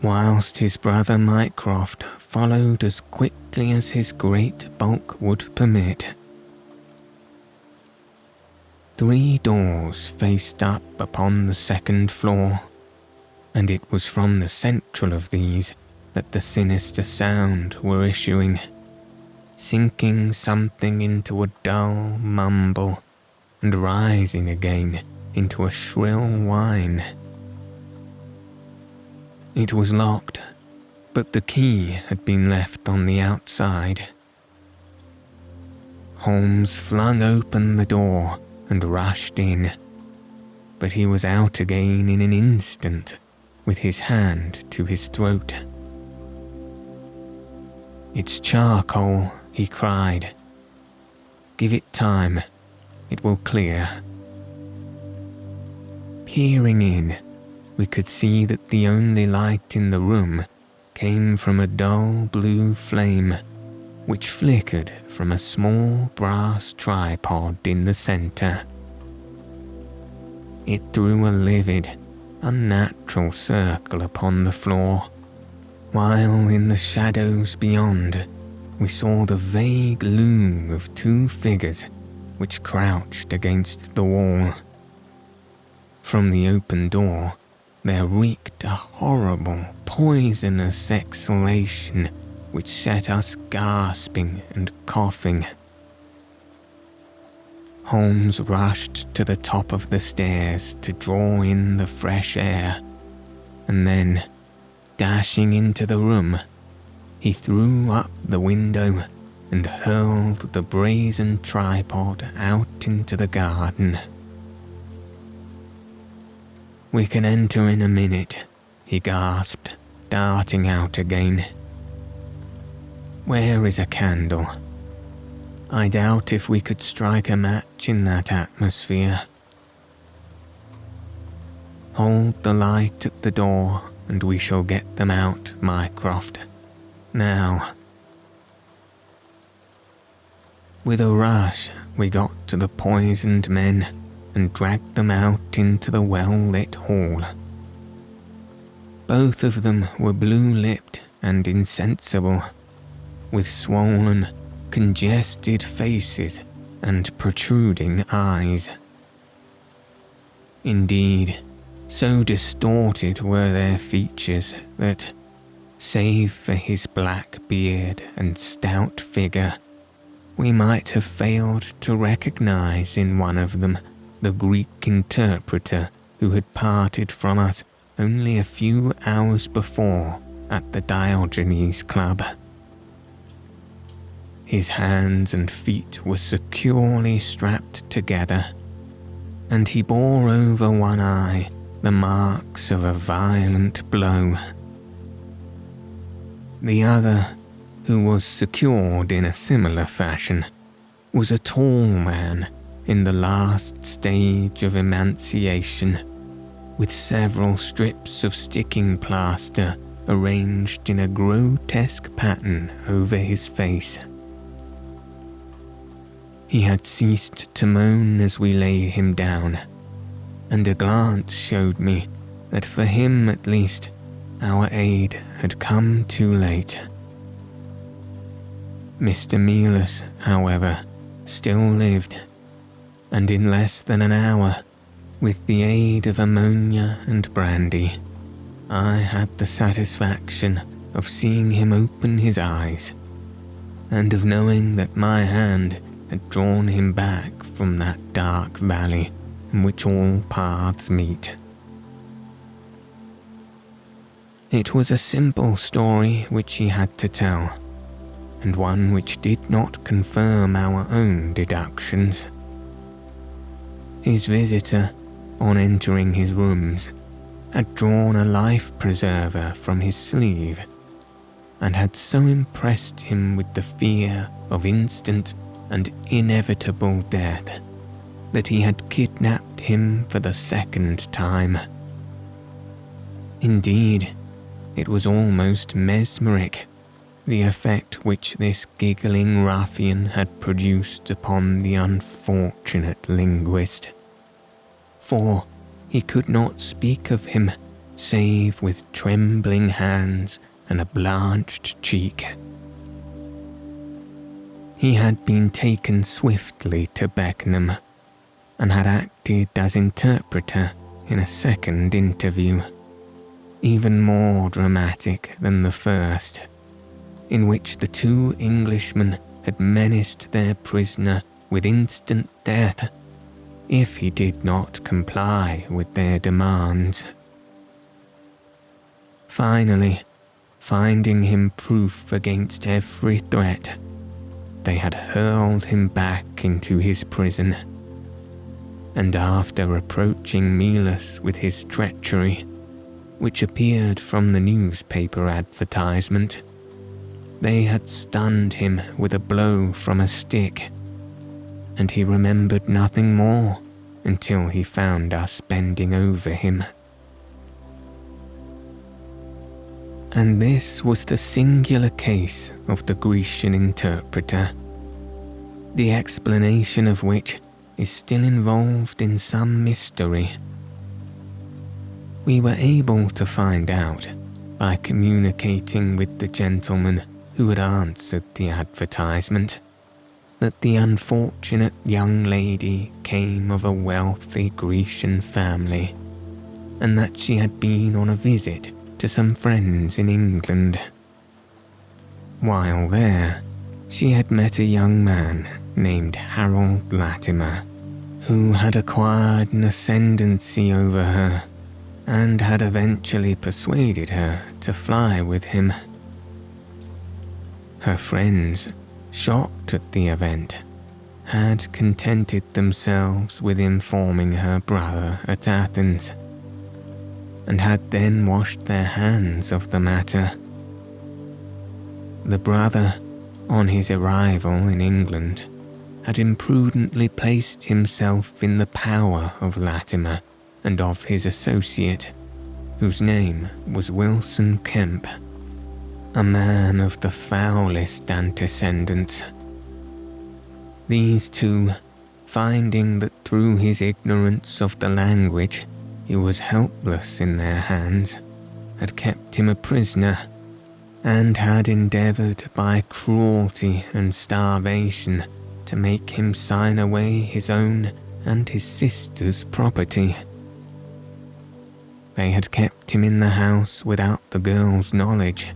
whilst his brother Mycroft followed as quickly as his great bulk would permit. 3 doors faced up upon the second floor, and it was from the central of these that the sinister sound were issuing, sinking something into a dull mumble and rising again into a shrill whine. It was locked, but the key had been left on the outside. Holmes flung open the door and rushed in, but he was out again in an instant, with his hand to his throat. "It's charcoal," he cried. "Give it time, it will clear." Peering in, we could see that the only light in the room came from a dull blue flame which flickered from a small brass tripod in the centre. It threw a livid, unnatural circle upon the floor, while in the shadows beyond we saw the vague loom of two figures which crouched against the wall. From the open door there reeked a horrible, poisonous exhalation which set us gasping and coughing. Holmes rushed to the top of the stairs to draw in the fresh air, and then, dashing into the room, he threw up the window and hurled the brazen tripod out into the garden. "We can enter in a minute," he gasped, darting out again. "Where is a candle? I doubt if we could strike a match in that atmosphere." "Hold the light at the door and we shall get them out, Mycroft. Now." With a rush, we got to the poisoned men and dragged them out into the well-lit hall. Both of them were blue-lipped and insensible, with swollen, congested faces and protruding eyes. Indeed, so distorted were their features that, save for his black beard and stout figure, we might have failed to recognize in one of them the Greek interpreter who had parted from us only a few hours before at the Diogenes Club. His hands and feet were securely strapped together, and he bore over one eye the marks of a violent blow. The other, who was secured in a similar fashion, was a tall man in the last stage of emaciation, with several strips of sticking plaster arranged in a grotesque pattern over his face. He had ceased to moan as we laid him down, and a glance showed me that for him at least our aid had come too late. Mr. Melas, however, still lived, and in less than an hour, with the aid of ammonia and brandy, I had the satisfaction of seeing him open his eyes, and of knowing that my hand had drawn him back from that dark valley in which all paths meet. It was a simple story which he had to tell, and one which did not confirm our own deductions. His visitor, on entering his rooms, had drawn a life-preserver from his sleeve, and had so impressed him with the fear of instant and inevitable death that he had kidnapped him for the second time. Indeed, it was almost mesmeric, the effect which this giggling ruffian had produced upon the unfortunate linguist, for he could not speak of him save with trembling hands and a blanched cheek. He had been taken swiftly to Beckenham, and had acted as interpreter in a second interview, even more dramatic than the first, in which the two Englishmen had menaced their prisoner with instant death if he did not comply with their demands. Finally, finding him proof against every threat, they had hurled him back into his prison, and after reproaching Melas with his treachery, which appeared from the newspaper advertisement, they had stunned him with a blow from a stick, and he remembered nothing more until he found us bending over him. And this was the singular case of the Grecian interpreter, the explanation of which is still involved in some mystery. We were able to find out by communicating with the gentleman who had answered the advertisement that the unfortunate young lady came of a wealthy Grecian family, and that she had been on a visit to some friends in England. While there, she had met a young man named Harold Latimer, who had acquired an ascendancy over her and had eventually persuaded her to fly with him. Her friends, shocked at the event, had contented themselves with informing her brother at Athens, and had then washed their hands of the matter. The brother, on his arrival in England, had imprudently placed himself in the power of Latimer and of his associate, whose name was Wilson Kemp, a man of the foulest antecedents. These two, finding that through his ignorance of the language he was helpless in their hands, had kept him a prisoner, and had endeavoured by cruelty and starvation to make him sign away his own and his sister's property. They had kept him in the house without the girl's knowledge,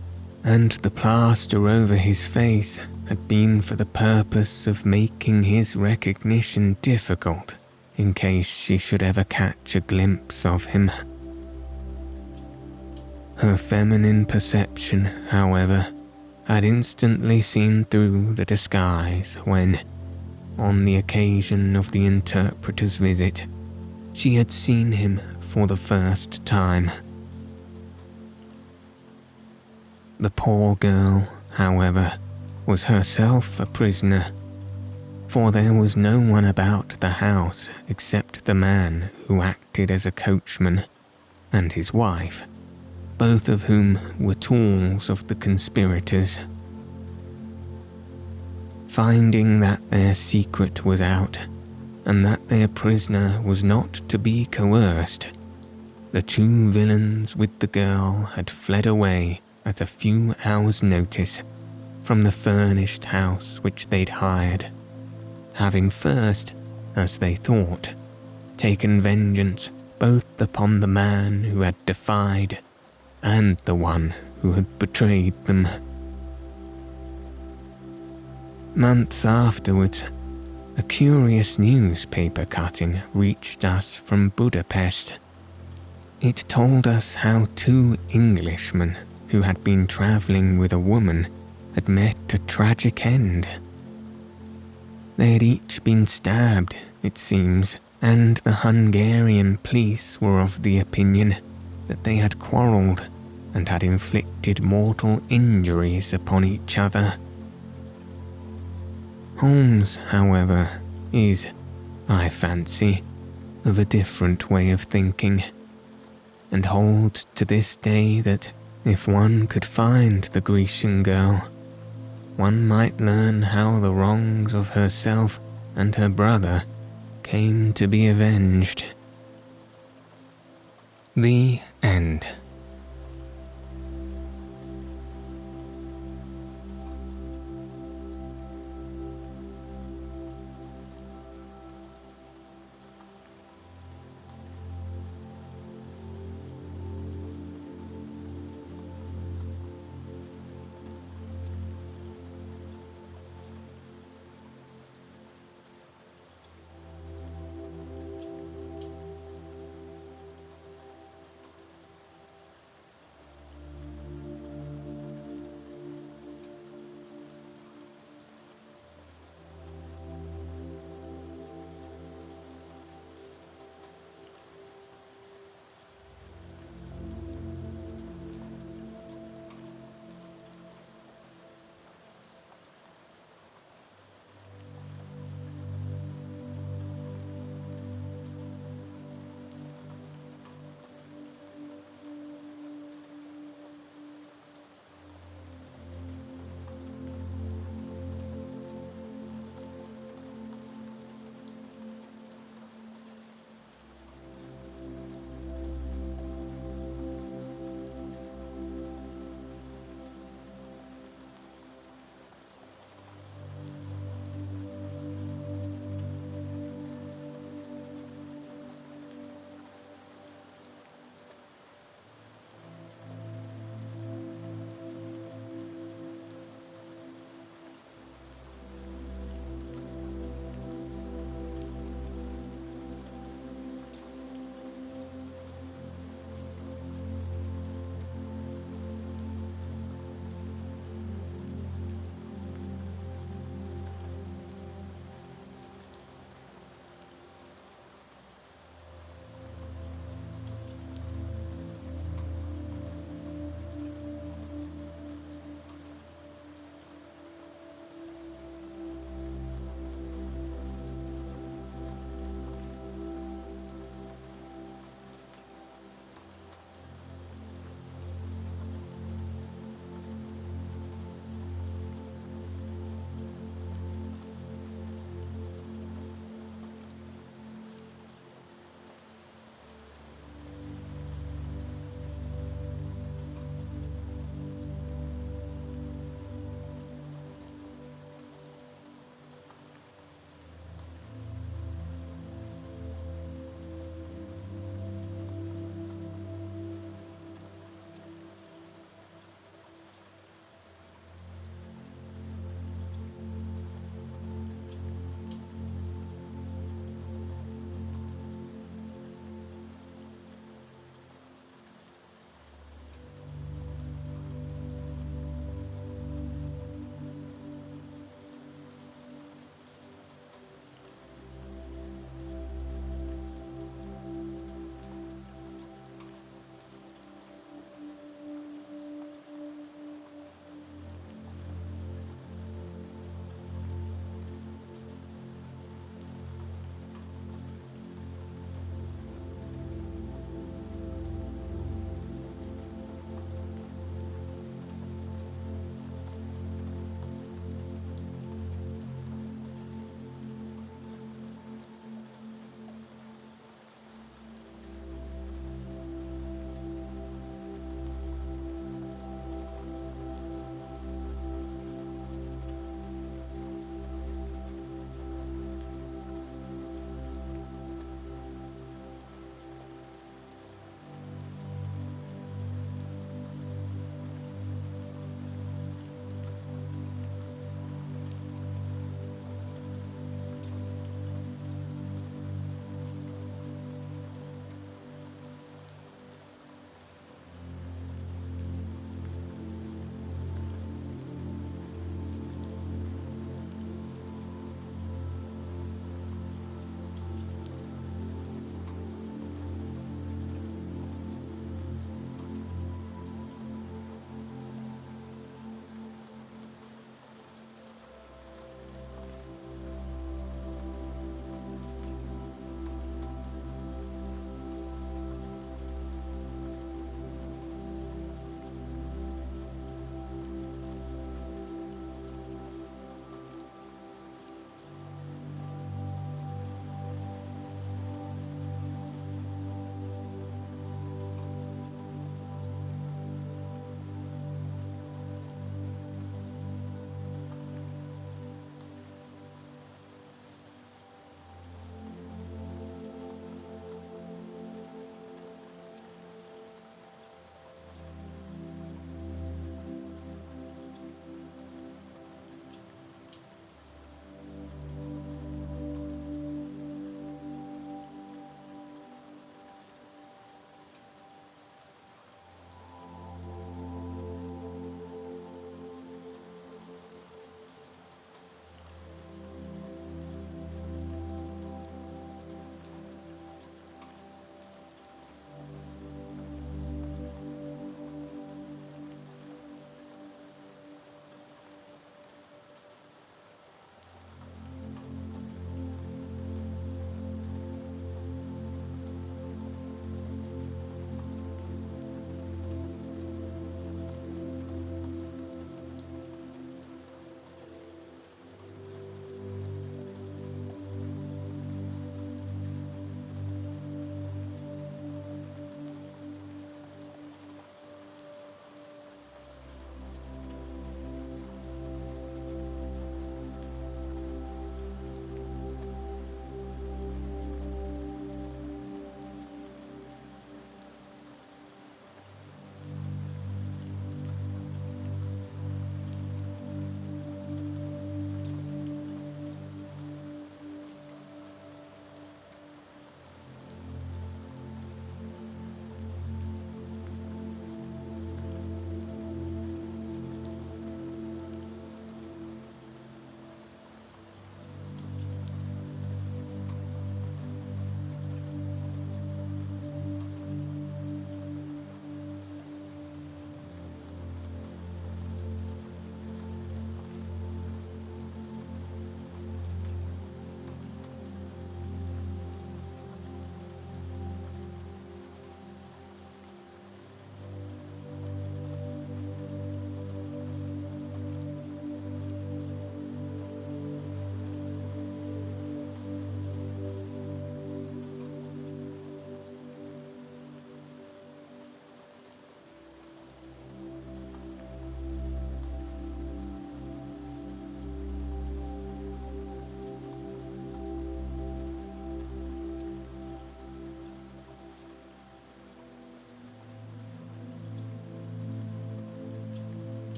and the plaster over his face had been for the purpose of making his recognition difficult in case she should ever catch a glimpse of him. Her feminine perception, however, had instantly seen through the disguise when, on the occasion of the interpreter's visit, she had seen him for the first time. The poor girl, however, was herself a prisoner, for there was no one about the house except the man who acted as a coachman, and his wife, both of whom were tools of the conspirators. Finding that their secret was out, and that their prisoner was not to be coerced, the two villains with the girl had fled away at a few hours' notice from the furnished house which they'd hired, having first, as they thought, taken vengeance both upon the man who had defied and the one who had betrayed them. Months afterwards, a curious newspaper cutting reached us from Budapest. It told us how two Englishmen who had been travelling with a woman had met a tragic end. They had each been stabbed, it seems, and the Hungarian police were of the opinion that they had quarrelled and had inflicted mortal injuries upon each other. Holmes, however, is, I fancy, of a different way of thinking, and holds to this day that if one could find the Grecian girl, one might learn how the wrongs of herself and her brother came to be avenged. The end.